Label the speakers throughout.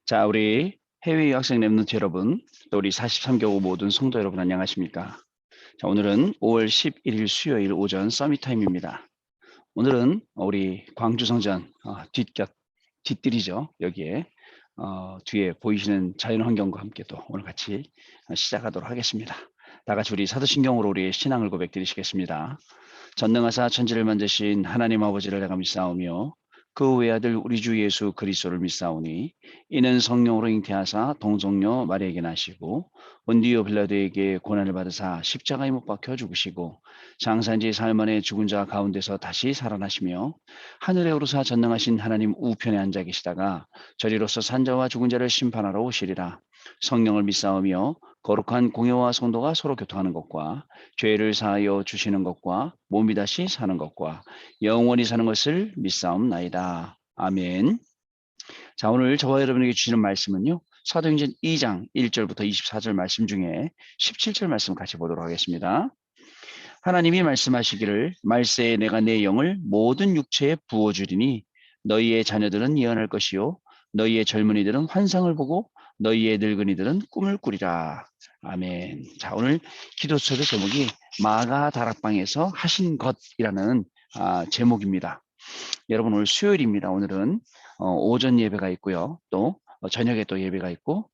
Speaker 1: 자, 우리 해외 유학생 랩런트 여러분, 또 우리 43개국 모든 성도 여러분 안녕하십니까? 자, 오늘은 5월 11일 수요일 오전 서밋 타임입니다. 오늘은 우리 광주 성전 뒷뜰이죠. 여기에 뒤에 보이시는 자연 환경과 함께 또 오늘 같이 시작하도록 하겠습니다. 다 같이 우리 사도신경으로 우리의 신앙을 고백드리시겠습니다. 전능하사 천지를 만드신 하나님 아버지를 내가 믿사오며 그 외아들 우리 주 예수 그리스도를 믿사오니 이는 성령으로 잉태하사 동정녀 마리아에게 나시고 본디오 빌라도에게 고난을 받으사 십자가에 못 박혀 죽으시고 장사인지 사흘 만에 죽은 자 가운데서 다시 살아나시며 하늘에 오르사 전능하신 하나님 우편에 앉아 계시다가 저리로서 산자와 죽은 자를 심판하러 오시리라. 성령을 믿사오며 거룩한 공회와 성도가 서로 교통하는 것과 죄를 사하여 주시는 것과 몸이 다시 사는 것과 영원히 사는 것을 믿사옵나이다. 아멘. 자, 오늘 저와 여러분에게 주시는 말씀은요. 사도행전 2장 1절부터 24절 말씀 중에 17절 말씀 같이 보도록 하겠습니다. 하나님이 말씀하시기를 말세에 내가 내 영을 모든 육체에 부어주리니 너희의 자녀들은 예언할 것이요 너희의 젊은이들은 환상을 보고 너희의 늙은이들은 꿈을 꾸리라. 아멘. 자, 오늘 기도처의 제목이 마가 다락방에서 하신 것이라는 제목입니다. 여러분, 오늘 수요일입니다. 오늘은 오전 예배가 있고요. 또 저녁에 또 예배가 있고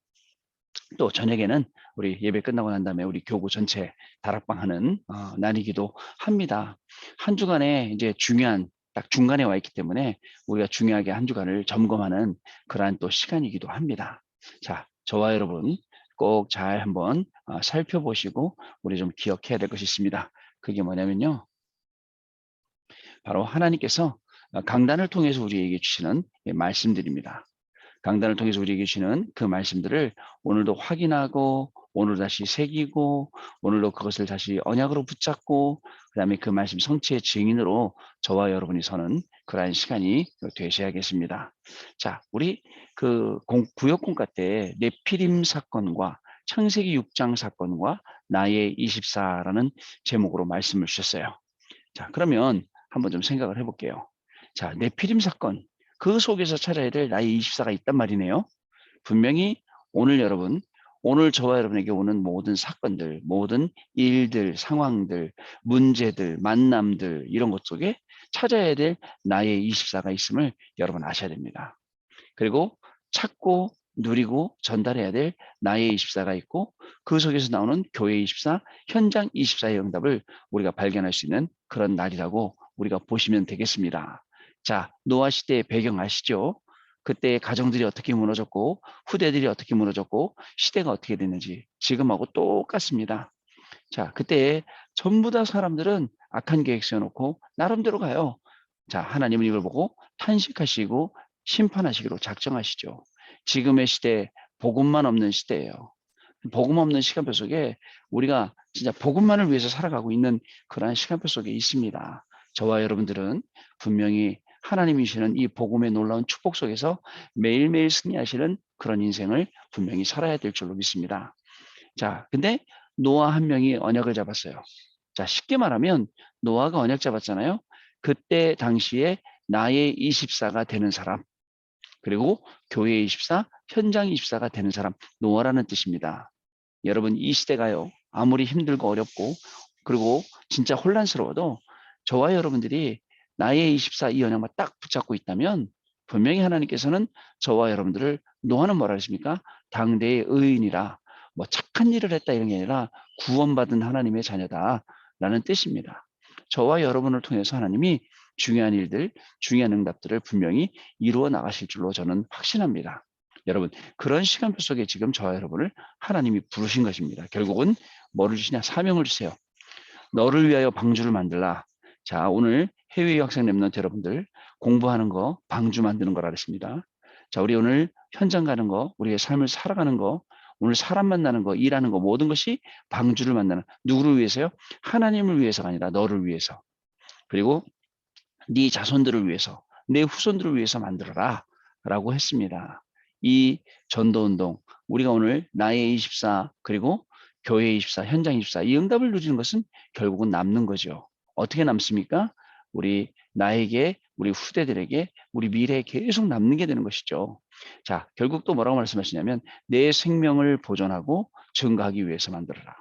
Speaker 1: 또 저녁에는 우리 예배 끝나고 난 다음에 우리 교구 전체 다락방 하는 날이기도 합니다. 한 주간에 이제 중요한 딱 중간에 와 있기 때문에 우리가 중요하게 한 주간을 점검하는 그러한 또 시간이기도 합니다. 자, 저와 여러분 꼭 잘 한번 살펴보시고 우리 좀 기억해야 될 것이 있습니다. 그게 뭐냐면요. 바로 하나님께서 강단을 통해서 우리에게 주시는 말씀들입니다. 강단을 통해서 우리에게 주시는 그 말씀들을 오늘도 확인하고 오늘 다시 새기고 오늘도 그것을 다시 언약으로 붙잡고 그다음에 그 말씀 성취의 증인으로 저와 여러분이 서는 그러한 시간이 되셔야겠습니다. 자, 우리 그 구역공과 때 네피림 사건과 창세기 6장 사건과 나의 24라는 제목으로 말씀을 주셨어요. 자, 그러면 한번 좀 생각을 해볼게요. 자, 네피림 사건, 그 속에서 찾아야 될 나의 24가 있단 말이네요. 분명히 오늘 여러분, 오늘 저와 여러분에게 오는 모든 사건들, 모든 일들, 상황들, 문제들, 만남들, 이런 것 속에 찾아야 될 나의 24가 있음을 여러분 아셔야 됩니다. 그리고 찾고 누리고 전달해야 될 나의 24가 있고 그 속에서 나오는 교회 24, 현장 24의 응답을 우리가 발견할 수 있는 그런 날이라고 우리가 보시면 되겠습니다. 자, 노아 시대의 배경 아시죠? 그때 가정들이 어떻게 무너졌고 후대들이 어떻게 무너졌고 시대가 어떻게 됐는지 지금하고 똑같습니다. 자, 그때 전부 다 사람들은 악한 계획 세워놓고 나름대로 가요. 자, 하나님은 이걸 보고 탄식하시고 심판하시기로 작정하시죠. 지금의 시대, 복음만 없는 시대예요. 복음 없는 시간표 속에 우리가 진짜 복음만을 위해서 살아가고 있는 그러한 시간표 속에 있습니다. 저와 여러분들은 분명히 하나님이시는 이 복음의 놀라운 축복 속에서 매일매일 승리하시는 그런 인생을 분명히 살아야 될 줄로 믿습니다. 자, 근데 노아 한 명이 언약을 잡았어요. 자, 쉽게 말하면 노아가 언약 잡았잖아요. 그때 당시에 나의 24가 되는 사람, 그리고 교회 24, 현장 24가 되는 사람, 노아라는 뜻입니다. 여러분, 이 시대가요, 아무리 힘들고 어렵고, 그리고 진짜 혼란스러워도 저와 여러분들이 나의 24 이 언약만 딱 붙잡고 있다면 분명히 하나님께서는 저와 여러분들을 노아는 뭐라 하십니까? 당대의 의인이라 뭐 착한 일을 했다 이런 게 아니라 구원받은 하나님의 자녀다라는 뜻입니다. 저와 여러분을 통해서 하나님이 중요한 일들, 중요한 응답들을 분명히 이루어 나가실 줄로 저는 확신합니다. 여러분, 그런 시간표 속에 지금 저와 여러분을 하나님이 부르신 것입니다. 결국은 뭐를 주시냐? 사명을 주세요. 너를 위하여 방주를 만들라. 자, 오늘 해외 유학생 랩런트 여러분들 공부하는 거 방주 만드는 거라 그랬습니다. 자, 우리 오늘 현장 가는 거, 우리의 삶을 살아가는 거, 오늘 사람 만나는 거, 일하는 거 모든 것이 방주를 만나는 누구를 위해서요? 하나님을 위해서가 아니라 너를 위해서. 그리고 네 자손들을 위해서, 내 후손들을 위해서 만들어라 라고 했습니다. 이 전도운동, 우리가 오늘 나의 24 그리고 교회 24, 현장 24 이 응답을 누리는 것은 결국은 남는 거죠. 어떻게 남습니까? 우리 나에게, 우리 후대들에게, 우리 미래에 계속 남는 게 되는 것이죠. 자, 결국 또 뭐라고 말씀하시냐면 내 생명을 보존하고 증거하기 위해서 만들어라.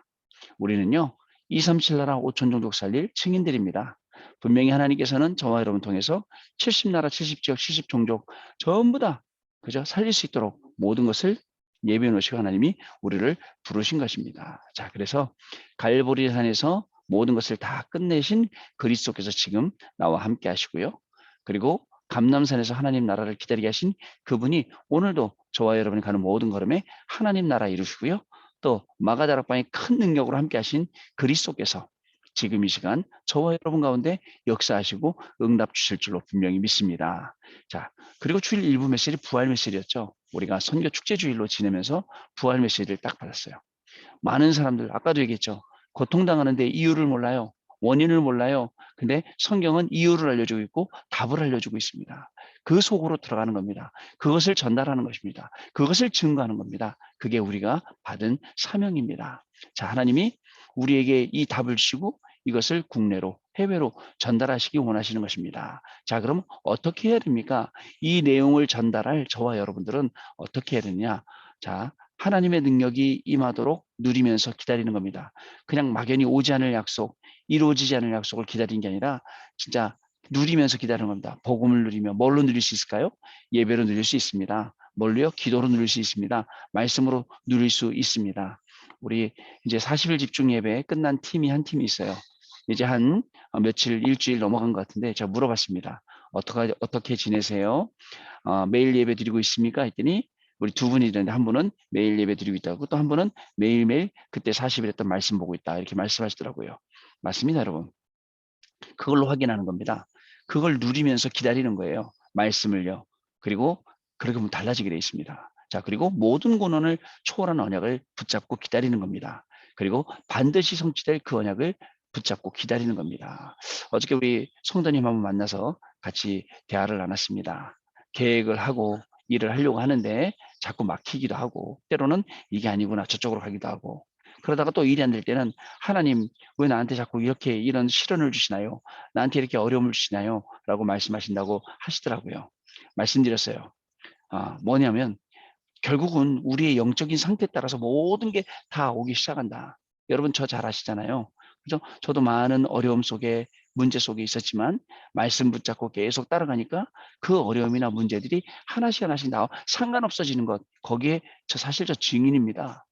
Speaker 1: 우리는요, 237 나라 5천 종족 살릴 증인들입니다. 분명히 하나님께서는 저와 여러분 통해서 70나라 70지역 70종족 전부 다 그죠? 살릴 수 있도록 모든 것을 예비해 놓으시고 하나님이 우리를 부르신 것입니다. 자, 그래서 갈보리 산에서 모든 것을 다 끝내신 그리스도께서 지금 나와 함께 하시고요. 그리고 감람산에서 하나님 나라를 기다리게 하신 그분이 오늘도 저와 여러분이 가는 모든 걸음에 하나님 나라 이루시고요. 또 마가다락방에 큰 능력으로 함께 하신 그리스도께서 지금 이 시간 저와 여러분 가운데 역사하시고 응답 주실 줄로 분명히 믿습니다. 자, 그리고 주일 일부 메시지 부활 메시지였죠. 우리가 선교 축제 주일로 지내면서 부활 메시지를 딱 받았어요. 많은 사람들 아까도 얘기했죠. 고통당하는데 이유를 몰라요. 원인을 몰라요. 근데 성경은 이유를 알려주고 있고 답을 알려주고 있습니다. 그 속으로 들어가는 겁니다. 그것을 전달하는 것입니다. 그것을 증거하는 겁니다. 그게 우리가 받은 사명입니다. 자, 하나님이 우리에게 이 답을 주시고 이것을 국내로 해외로 전달하시기 원하시는 것입니다. 자, 그럼 어떻게 해야 됩니까? 이 내용을 전달할 저와 여러분들은 어떻게 해야 되느냐? 자, 하나님의 능력이 임하도록 누리면서 기다리는 겁니다. 그냥 막연히 오지 않을 약속, 이루어지지 않을 약속을 기다리는 게 아니라 진짜 누리면서 기다리는 겁니다. 복음을 누리며 뭘로 누릴 수 있을까요? 예배로 누릴 수 있습니다. 뭘로요? 기도로 누릴 수 있습니다. 말씀으로 누릴 수 있습니다. 우리 이제 40일 집중 예배 끝난 팀이 한 팀이 있어요. 이제 한 며칠, 일주일 넘어간 것 같은데 제가 물어봤습니다. 어떻게 지내세요? 매일 예배 드리고 있습니까? 했더니 우리 두 분이 있는데 한 분은 매일 예배 드리고 있다고 또 한 분은 매일매일 그때 40일 했던 말씀 보고 있다 이렇게 말씀하시더라고요. 맞습니다, 여러분. 그걸로 확인하는 겁니다. 그걸 누리면서 기다리는 거예요. 말씀을요. 그리고 그렇게 보면 달라지게 되어 있습니다. 자, 그리고 모든 고난을 초월한 언약을 붙잡고 기다리는 겁니다. 그리고 반드시 성취될 그 언약을 붙잡고 기다리는 겁니다. 어저께 우리 성도님 한번 만나서 같이 대화를 나눴습니다. 계획을 하고 일을 하려고 하는데 자꾸 막히기도 하고 때로는 이게 아니구나 저쪽으로 가기도 하고 그러다가 또 일이 안 될 때는 하나님 왜 나한테 자꾸 이렇게 이런 시련을 주시나요? 나한테 이렇게 어려움을 주시나요? 라고 말씀하신다고 하시더라고요. 말씀드렸어요. 뭐냐면 결국은 우리의 영적인 상태에 따라서 모든 게 다 오기 시작한다. 여러분 저 잘 아시잖아요. 그죠? 저도 많은 어려움 속에 문제 속에 있었지만 말씀 붙잡고 계속 따라가니까 그 어려움이나 문제들이 하나씩 하나씩 나와 상관없어지는 것 거기에 사실 저 증인입니다.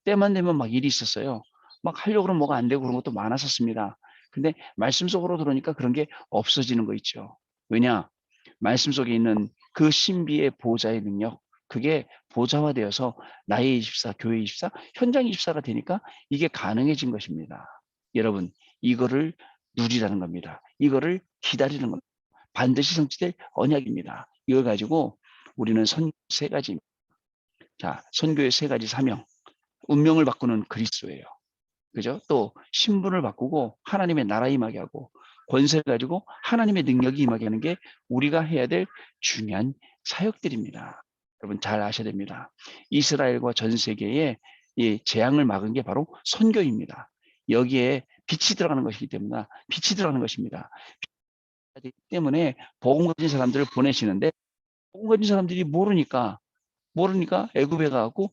Speaker 1: 때만 되면 막 일이 있었어요. 막 하려고 그러면 뭐가 안 되고 그런 것도 많았었습니다. 근데 말씀 속으로 들어오니까 그런 게 없어지는 거 있죠. 왜냐? 말씀 속에 있는 그 신비의 보좌의 능력, 그게 보좌화되어서 나의 24, 교회 24, 현장 24가 되니까 이게 가능해진 것입니다. 여러분, 이거를 누리라는 겁니다. 이거를 기다리는 겁니다. 반드시 성취될 언약입니다. 이걸 가지고 우리는 선교 세 가지, 자, 선교의 세 가지 사명, 운명을 바꾸는 그리스도예요. 그죠? 또 신분을 바꾸고 하나님의 나라 임하게 하고 권세를 가지고 하나님의 능력이 임하게 하는 게 우리가 해야 될 중요한 사역들입니다. 여러분 잘 아셔야 됩니다. 이스라엘과 전 세계에 이 재앙을 막은 게 바로 선교입니다. 여기에 빛이 들어가는 것이기 때문에 빛이 들어가는 것입니다. 빛이 때문에 복음 가진 사람들을 보내시는데 복음 가진 사람들이 모르니까 애굽에 가고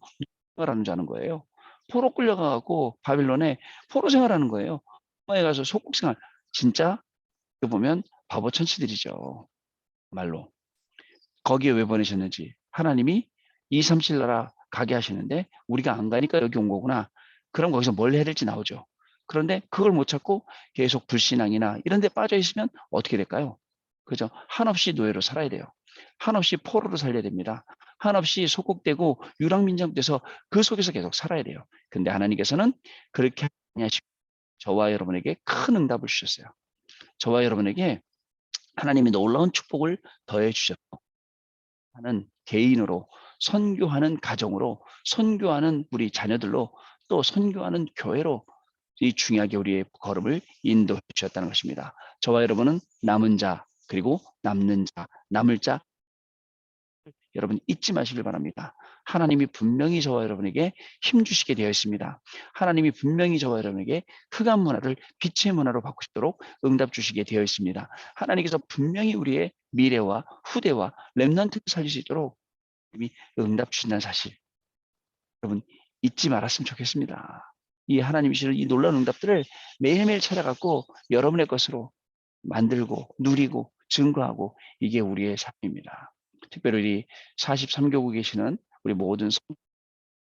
Speaker 1: 생활하는 자는 거예요. 포로 끌려가고 바빌론에 포로 생활하는 거예요. 로마에 가서 속국 생활. 진짜 보면 바보 천치들이죠. 말로. 거기에 왜 보내셨는지 하나님이 237 나라 가게 하시는데 우리가 안 가니까 여기 온 거구나. 그럼 거기서 뭘 해야 될지 나오죠. 그런데 그걸 못 찾고 계속 불신앙이나 이런 데 빠져 있으면 어떻게 될까요? 그죠? 한없이 노예로 살아야 돼요. 한없이 포로로 살려야 됩니다. 한없이 소국되고 유랑민족 돼서 그 속에서 계속 살아야 돼요. 근데 하나님께서는 그렇게 하시고 저와 여러분에게 큰 응답을 주셨어요. 저와 여러분에게 하나님이 놀라운 축복을 더해 주셨고 하는 개인으로 선교하는 가정으로 선교하는 우리 자녀들로 또 선교하는 교회로 이 중요하게 우리의 걸음을 인도해 주셨다는 것입니다. 저와 여러분은 남은 자 그리고 남는 자 남을 자 여러분 잊지 마시길 바랍니다. 하나님이 분명히 저와 여러분에게 힘 주시게 되어 있습니다. 하나님이 분명히 저와 여러분에게 흑암 문화를 빛의 문화로 바꾸시도록 응답 주시게 되어 있습니다. 하나님께서 분명히 우리의 미래와 후대와 렘넌트를 살릴 수 있도록 이미 응답 주신다는 사실, 여러분 잊지 말았으면 좋겠습니다. 이 하나님이 주시는 이 놀라운 응답들을 매일매일 찾아갖고 여러분의 것으로 만들고 누리고 증거하고, 이게 우리의 삶입니다. 특별히 43교국 계시는 우리 모든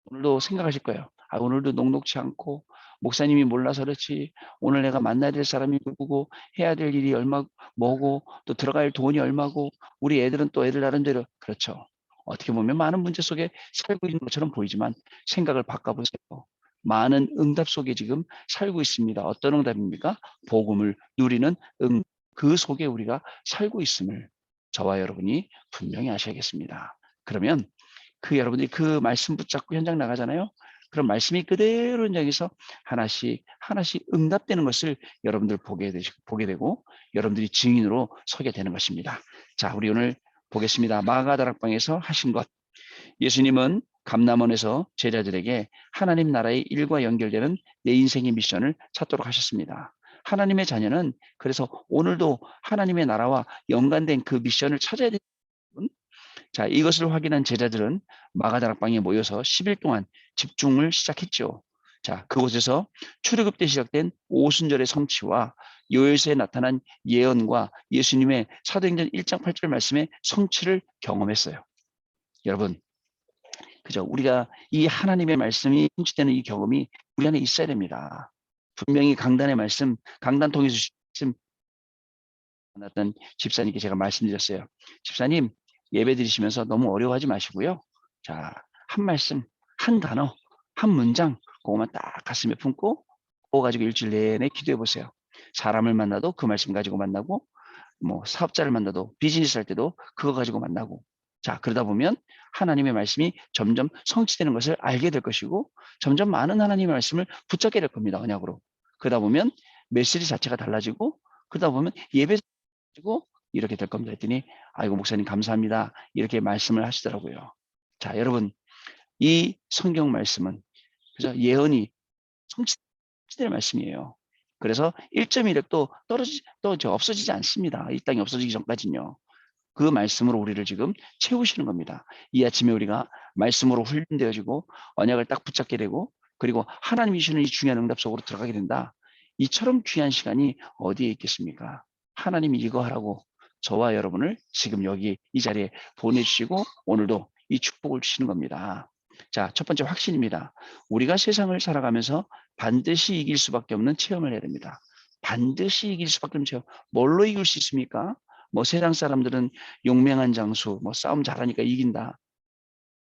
Speaker 1: 오늘도 생각하실 거예요. 아, 오늘도 녹록치 않고 목사님이 몰라서 그렇지, 오늘 내가 만나야 될 사람이 누구고 해야 될 일이 얼마 뭐고 또 들어갈 돈이 얼마고, 우리 애들은 또 애들 나름대로 그렇죠. 어떻게 보면 많은 문제 속에 살고 있는 것처럼 보이지만 생각을 바꿔보세요. 많은 응답 속에 지금 살고 있습니다. 어떤 응답입니까? 복음을 누리는 그 속에 우리가 살고 있음을 저와 여러분이 분명히 아셔야겠습니다. 그러면 여러분들이 그 말씀 붙잡고 현장 나가잖아요. 그럼 말씀이 그대로 현장에서 하나씩 하나씩 응답되는 것을 여러분들 보게 되고 여러분들이 증인으로 서게 되는 것입니다. 자, 우리 오늘 보겠습니다. 마가다락방에서 하신 것. 예수님은 감람원에서 제자들에게 하나님 나라의 일과 연결되는 내 인생의 미션을 찾도록 하셨습니다. 하나님의 자녀는 그래서 오늘도 하나님의 나라와 연관된 그 미션을 찾아야 되는. 자, 이것을 확인한 제자들은 마가다락방에 모여서 10일 동안 집중을 시작했죠. 자, 그곳에서 출애굽 때 시작된 오순절의 성취와 요엘서에 나타난 예언과 예수님의 사도행전 1장 8절 말씀의 성취를 경험했어요. 여러분, 그죠? 우리가 이 하나님의 말씀이 성취되는 이 경험이 우리 안에 있어야 됩니다. 분명히 강단의 말씀, 강단통에서 말씀 만났던 집사님께 제가 말씀드렸어요. 집사님, 예배 드리시면서 너무 어려워하지 마시고요. 자, 한 말씀, 한 단어, 한 문장, 그거만 딱 가슴에 품고 그거 가지고 일주일 내내 기도해 보세요. 사람을 만나도 그 말씀 가지고 만나고, 뭐 사업자를 만나도, 비즈니스 할 때도 그거 가지고 만나고. 자, 그러다 보면 하나님의 말씀이 점점 성취되는 것을 알게 될 것이고 점점 많은 하나님의 말씀을 붙잡게 될 겁니다. 언약으로. 그러다 보면 메시지 자체가 달라지고, 그러다 보면 예배 가지고 이렇게 될 겁니다 했더니, 아이고 목사님 감사합니다, 이렇게 말씀을 하시더라고요. 자, 여러분, 이 성경 말씀은 그죠? 예언이 성취될 말씀이에요. 그래서 1.1획도 없어지지 않습니다. 이 땅이 없어지기 전까지는요. 그 말씀으로 우리를 지금 채우시는 겁니다. 이 아침에 우리가 말씀으로 훈련되어지고 언약을 딱 붙잡게 되고, 그리고 하나님이 주시는 이 중요한 응답 속으로 들어가게 된다. 이처럼 귀한 시간이 어디에 있겠습니까? 하나님이 이거 하라고 저와 여러분을 지금 여기 이 자리에 보내주시고 오늘도 이 축복을 주시는 겁니다. 자, 첫 번째 확신입니다. 우리가 세상을 살아가면서 반드시 이길 수밖에 없는 체험을 해야 됩니다. 반드시 이길 수밖에 없는 체험. 뭘로 이길 수 있습니까? 뭐 세상 사람들은 용맹한 장수, 뭐 싸움 잘하니까 이긴다.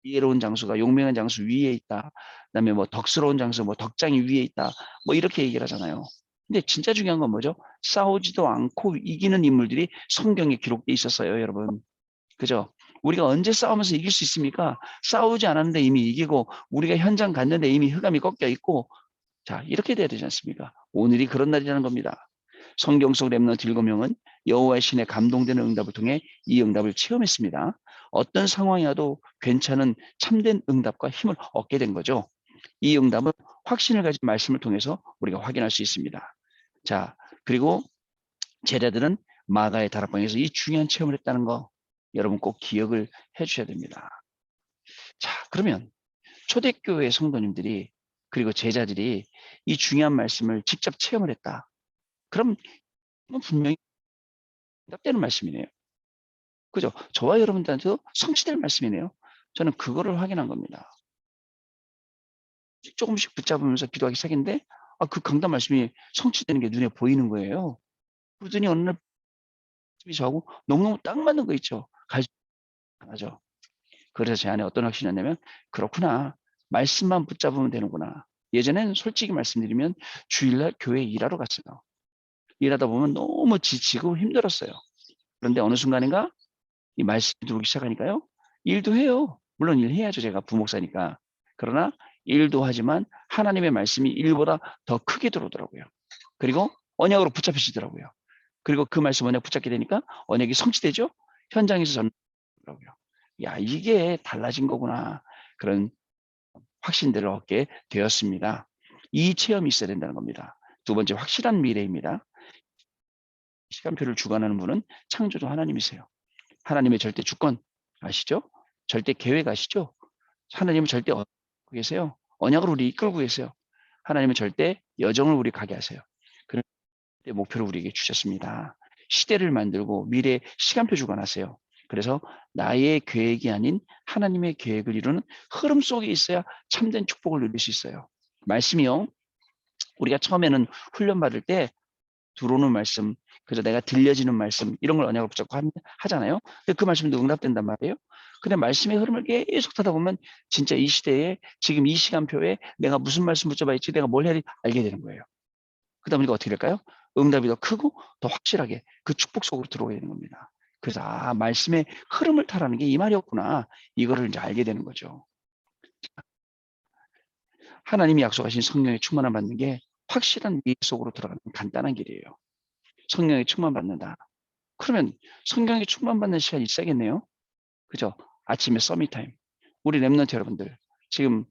Speaker 1: 이해로운 장수가 용맹한 장수 위에 있다. 그다음에 뭐 덕스러운 장수, 뭐 덕장이 위에 있다. 뭐 이렇게 얘기를 하잖아요. 근데 진짜 중요한 건 뭐죠? 싸우지도 않고 이기는 인물들이 성경에 기록돼 있었어요, 여러분. 그죠? 우리가 언제 싸우면서 이길 수 있습니까? 싸우지 않았는데 이미 이기고, 우리가 현장 갔는데 이미 흑암이 꺾여 있고, 자, 이렇게 돼야 되지 않습니까? 오늘이 그런 날이라는 겁니다. 성경 속 렘넌트 7명은 여호와의 신에 감동되는 응답을 통해 이 응답을 체험했습니다. 어떤 상황이라도 괜찮은 참된 응답과 힘을 얻게 된 거죠. 이 응답은 확신을 가진 말씀을 통해서 우리가 확인할 수 있습니다. 자, 그리고 제자들은 마가의 다락방에서 이 중요한 체험을 했다는 거 여러분 꼭 기억을 해 주셔야 됩니다. 자, 그러면 초대교회 성도님들이 그리고 제자들이 이 중요한 말씀을 직접 체험을 했다. 그럼 분명히 응답되는 말씀이네요. 그죠? 저와 여러분들한테도 성취될 말씀이네요. 저는 그거를 확인한 겁니다. 조금씩 붙잡으면서 기도하기 시작했는데, 그 강단 말씀이 성취되는 게 눈에 보이는 거예요. 그러더니 어느 날 저하고 너무너무 딱 맞는 거 있죠. 가죠. 그래서 제 안에 어떤 확신이었냐면, 그렇구나. 말씀만 붙잡으면 되는구나. 예전엔 솔직히 말씀드리면 주일날 교회 일하러 갔어요. 일하다 보면 너무 지치고 힘들었어요. 그런데 어느 순간인가 이 말씀이 들어오기 시작하니까요. 일도 해요. 물론 일해야죠. 제가 부목사니까. 그러나 일도 하지만 하나님의 말씀이 일보다 더 크게 들어오더라고요. 그리고 언약으로 붙잡히시더라고요. 그리고 그 말씀 언약 붙잡게 되니까 언약이 성취되죠. 현장에서 전하더라고요. 야, 이게 달라진 거구나. 그런 확신들을 얻게 되었습니다. 이 체험이 있어야 된다는 겁니다. 두 번째, 확실한 미래입니다. 시간표를 주관하는 분은 창조주 하나님이세요. 하나님의 절대 주권 아시죠? 절대 계획 아시죠? 하나님은 절대 계세요. 언약을 우리 이끌고 계세요. 하나님은 절대 여정을 우리 가게 하세요. 그런 목표를 우리에게 주셨습니다. 시대를 만들고 미래 시간표 주관하세요. 그래서 나의 계획이 아닌 하나님의 계획을 이루는 흐름 속에 있어야 참된 축복을 누릴 수 있어요. 말씀이요. 우리가 처음에는 훈련받을 때 들어오는 말씀, 그래서 내가 들려지는 말씀 이런 걸 언약을 붙잡고 하잖아요. 근데 그 말씀도 응답된단 말이에요. 근데 말씀의 흐름을 계속 타다 보면 진짜 이 시대에 지금 이 시간표에 내가 무슨 말씀 붙잡아 있지 내가 뭘 해야 알게 되는 거예요. 그러다 보니까 어떻게 될까요? 응답이 더 크고 더 확실하게 그 축복 속으로 들어오게 되는 겁니다. 그래서 말씀의 흐름을 타라는 게 이 말이었구나. 이거를 이제 알게 되는 거죠. 하나님이 약속하신 성령의 충만함 받는 게 확실한 미래 속으로 들어가는 간단한 길이에요. 성령의 충만 받는다. 그러면 성령의 충만받는 시간이 있어야겠네요. 그죠? 아침에 서밋타임. 우리 랩런트 여러분들 지금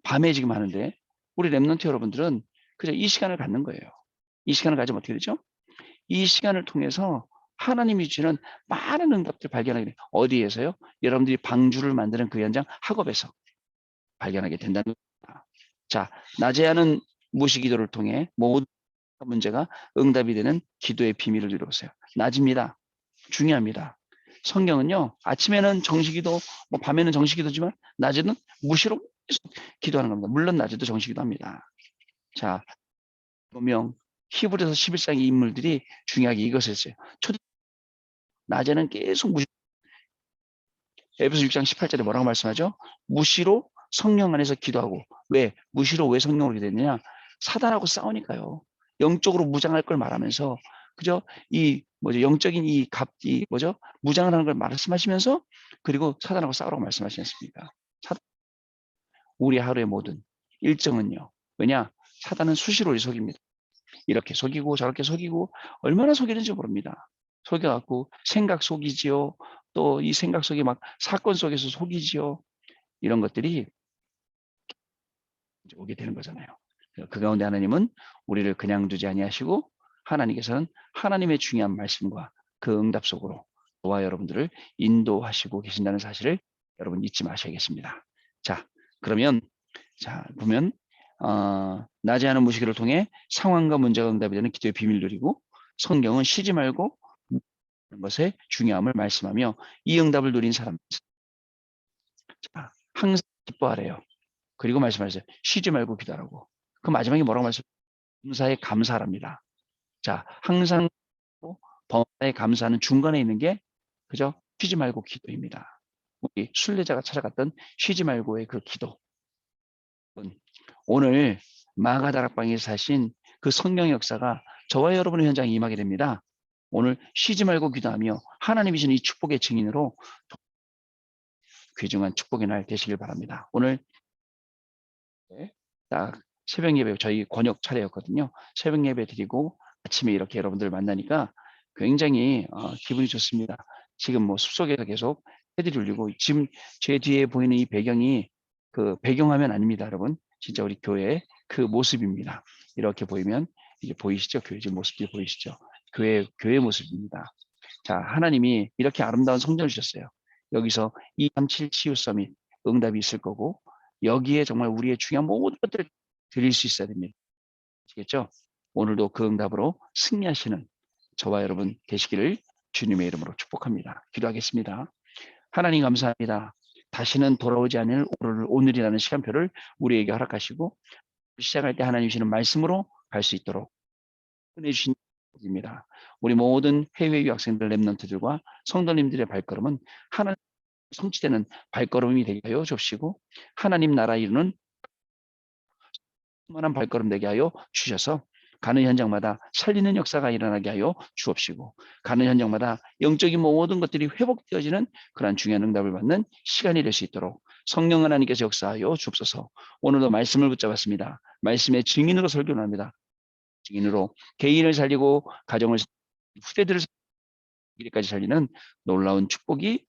Speaker 1: 밤에 지금 하는데 우리 랩런트 여러분들은 그죠? 이 시간을 갖는 거예요. 이 시간을 가지면 어떻게 되죠? 이 시간을 통해서 하나님이 주시는 많은 응답들을 발견하게 돼요. 어디에서요? 여러분들이 방주를 만드는 그 현장 학업에서 발견하게 된다는 겁니다. 자, 낮에 하는 무시기도를 통해 모든 문제가 응답이 되는 기도의 비밀을 이루어서요. 낮입니다. 중요합니다. 성경은요, 아침에는 정식기도, 뭐 밤에는 정식기도지만 낮에는 무시로 계속 기도하는 겁니다. 물론 낮에도 정식기도 합니다. 자, 보면 히브리서 11장 이 인물들이 중요하게 이것을 했어요. 낮에는 계속 무시, 에베소 6장 18절에 뭐라고 말씀하죠? 무시로 성령 안에서 기도하고. 왜? 무시로 왜 성령으로 기도했느냐? 사단하고 싸우니까요. 영적으로 무장할 걸 말하면서 그죠? 이 뭐죠? 영적인 이 뭐죠? 무장을 하는 걸 말씀하시면서 그리고 사단하고 싸우라고 말씀하시겠습니까? 우리 하루의 모든 일정은요. 왜냐? 사단은 수시로 속입니다. 이렇게 속이고 저렇게 속이고 얼마나 속이는지 모릅니다. 속여갖고 생각 속이지요. 또 이 생각 속에 막 사건 속에서 속이지요. 이런 것들이 오게 되는 거잖아요. 그 가운데 하나님은 우리를 그냥 두지 아니하시고 하나님께서는 하나님의 중요한 말씀과 그 응답 속으로 저와 여러분들을 인도하시고 계신다는 사실을 여러분 잊지 마셔야겠습니다. 자, 그러면 자 보면 낮에 하는 무시기를 통해 상황과 문제가 응답이 되는 기도의 비밀을 누리고 성경은 쉬지 말고 것의 중요함을 말씀하며 이 응답을 누린 사람 자, 항상 기뻐하래요. 그리고 말씀하세요. 쉬지 말고 기도하라고. 그 마지막에 뭐라고 말씀? 범사에 감사합니다. 자, 항상 범사에 감사하는 중간에 있는 게 그죠? 쉬지 말고 기도입니다. 우리 순례자가 찾아갔던 쉬지 말고의 그 기도. 오늘 마가다락방에서 사신 그 성령 역사가 저와 여러분의 현장에 임하게 됩니다. 오늘 쉬지 말고 기도하며 하나님이 주신 이 축복의 증인으로 귀중한 축복의 날 되시길 바랍니다. 오늘 딱 새벽 예배 저희 권역 차례였거든요. 새벽 예배 드리고 아침에 이렇게 여러분들 만나니까 굉장히 기분이 좋습니다. 지금 뭐 숲속에서 계속 해들이 울리고 지금 제 뒤에 보이는 이 배경이 그 배경화면 아닙니다, 여러분. 진짜 우리 교회의 그 모습입니다. 이렇게 보이면 이제 보이시죠? 교회 지금 모습이 보이시죠? 교회 모습입니다. 자, 하나님이 이렇게 아름다운 성전을 주셨어요. 여기서 237 치유 서밋 응답이 있을 거고 여기에 정말 우리의 중요한 모든 것들을 드릴 수 있어야 됩니다. 아시겠죠? 오늘도 그 응답으로 승리하시는 저와 여러분 되시기를 주님의 이름으로 축복합니다. 기도하겠습니다. 하나님 감사합니다. 다시는 돌아오지 않을 오늘이라는 시간표를 우리에게 허락하시고 시작할 때 하나님 주시는 말씀으로 갈 수 있도록 은혜 주신 입니다. 우리 모든 해외 유학생들 랩런트들과 성도님들의 발걸음은 하나님 성취되는 발걸음이 되게 하여 주시고 하나님 나라 이루는 만한 발걸음 되게 하여 주셔서 가는 현장마다 살리는 역사가 일어나게 하여 주옵시고 가는 현장마다 영적인 모든 것들이 회복되어지는 그러한 중요한 응답을 받는 시간이 될 수 있도록 성령 하나님께서 역사하여 주옵소서. 오늘도 말씀을 붙잡았습니다. 말씀의 증인으로 설교를 합니다. 증인으로 개인을 살리고 가정을 후대들을 미래까지 살리는 놀라운 축복이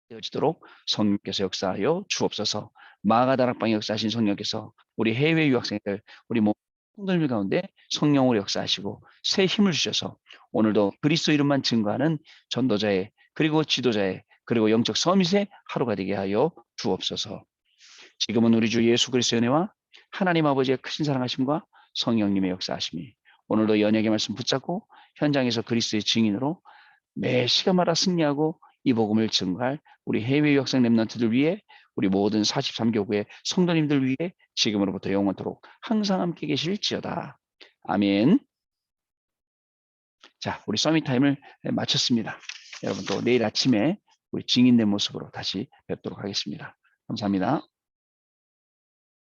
Speaker 1: 되어지도록 성령께서 역사하여 주옵소서. 마가다락방에 역사하신 성령께서 우리 해외 유학생들, 우리 모든 성도들 가운데 성령으로 역사하시고 새 힘을 주셔서 오늘도 그리스도 이름만 증거하는 전도자의 그리고 지도자의 그리고 영적 서밋의 하루가 되게 하여 주옵소서. 지금은 우리 주 예수 그리스도의 은혜와 하나님 아버지의 크신 사랑하심과 성령님의 역사하심이 오늘도 연약의 말씀 붙잡고 현장에서 그리스도의 증인으로 매 시간마다 승리하고 이 복음을 증거할 우리 해외 유학생 렘넌트들 위해 우리 모든 43교구의 성도님들 위해 지금으로부터 영원토록 항상 함께 계실지어다. 아멘. 자, 우리 서밋 타임을 마쳤습니다. 여러분 또 내일 아침에 우리 증인된 모습으로 다시 뵙도록 하겠습니다. 감사합니다.